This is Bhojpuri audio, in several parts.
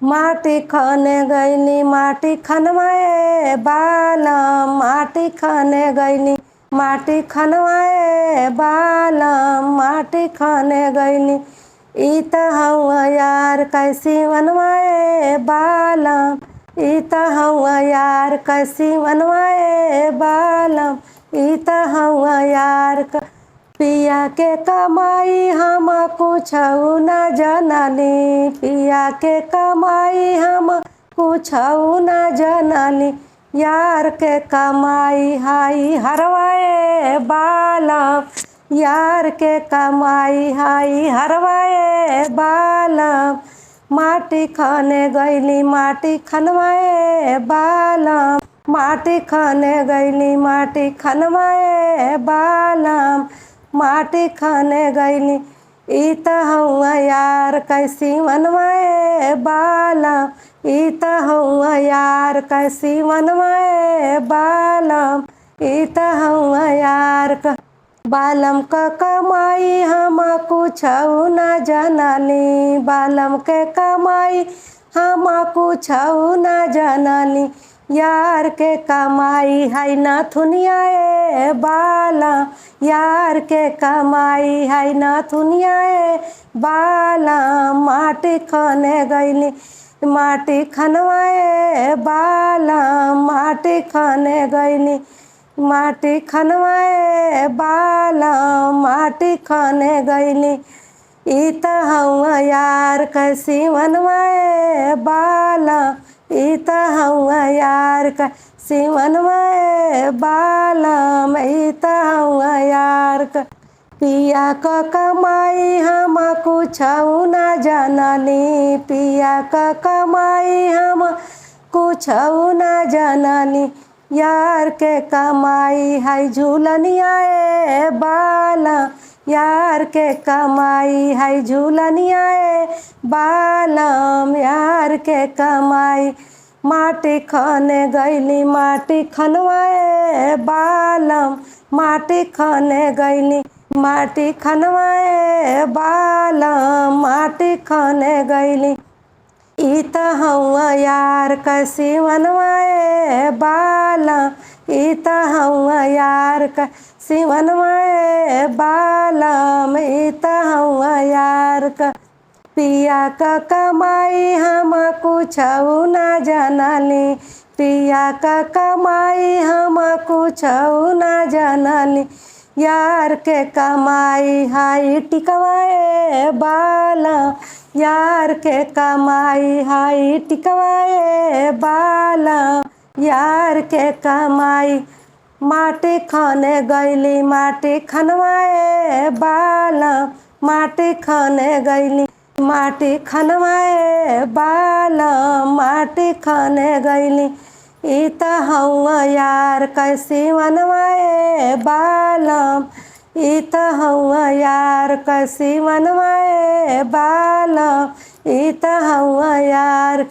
माटी खने गईली माटी खनवाए बालम, माटी खने गईली माटी खनवाए बालम, माटी खने गईली ई त हउआ यार कैसी मनवाए बालम, ई त हउआ यार कैसी मनवाए बालम, ई त हउआ यार पिया के कमाई हम कुछऊ न जनली, पिया के कमाई हम कुछऊ न जनली, यार के कमाई हाई हरवाए बालम, यार के कमाई हाई हरवाए बालम, माटी खने गईली माटी खनवाए बालम, माटी खने गईली माटी खनवाए बालम, माटी खने गईली ई त हउआ यार कैसी मनवाए बालम, ई त हउआ यार कैसी मनवाए बालम, ई त हउआ यार बालम क कमाई हम कुछऊ न जनली, बालम के कमाई हम कुछऊ न जनली, यार के कमाई है नथुनियाए बालम, यार के कमाई है नथुनियाए बालम, माटी खने गईली माटी खनवाए बालम, माटी खने गईली माटी खनवाए बालम, माटी खने गईली ई त हउआ यार कैसी मनवाए बालम, ई त हउआ यार कैसी मनवाए बालम, ई त हउआ यार पिया क कमाई हम कुछऊ न जनली, पिया क कमाई हम कुछऊ न जनली, यार के कमाई है झूलनियाए बालम, यार के कमाई है झूलनियाए बालम, यार के कमाई माटी खने गईली माटी खनवाए बालम, माटी खने गईली माटी खनवाए बालम, माटी खने गईली ई त हउआ यार कैसी मनवाए बालम, ई त हउआ यार कैसी मनवाए बालम, ई त हउआ यार पिया क कमाई हम कुछऊ न जनली, पिया क कमाई हम कुछऊ न जनली, यार के कमाई हाई टिकवाए बालम, यार के कमाई हाई टिकवाए बालम, यार के कमाई माटी खने गईली माटी खनवाए बालम, माटी खने गईली माटी खनवाए बालम, माटी खने गईली ई त हउआ यार कैसी मनवाए बालम, ई त हउआ यार कैसी मनवाए बालम, ई त हउआ यार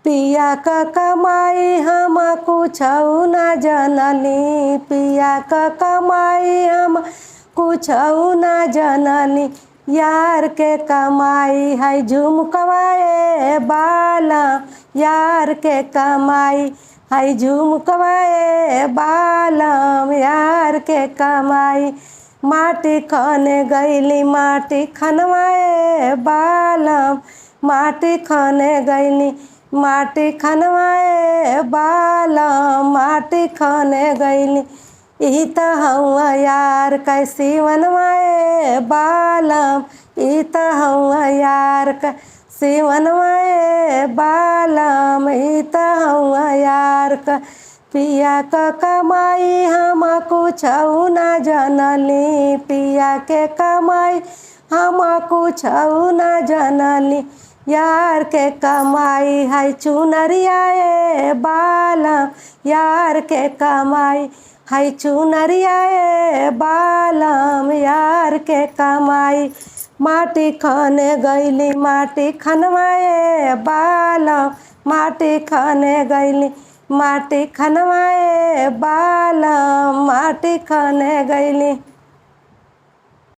पिया क कमाई हम कुछऊ न जनली, पिया क कमाई हम कुछऊ न जनली, यार के कमाई है झुमकवाए बालम, यार के कमाई है झुमकवाए बालम, यार के कमाई माटी खने गईली माटी खनवाए बालम, माटी खने गईली माटी खनवाए बालम, माटी खने गईली ई त हउआ यार कैसी मनवाए बालम, ई त हउआ यार कैसी मनवाए बालम, ई त हउआ यार पिया क कमाई हम कुछऊ न जनली, पिया के कमाई हम कुछऊ न जनली, यार के कमाई है चुनरियाए बालम, यार के कमाई है चुनरियाए बालम, यार के कमाई माटी खने गईली माटी खनवाए बालम, माटी खने गईली माटी खनवाए बालम, माटी खने गईली।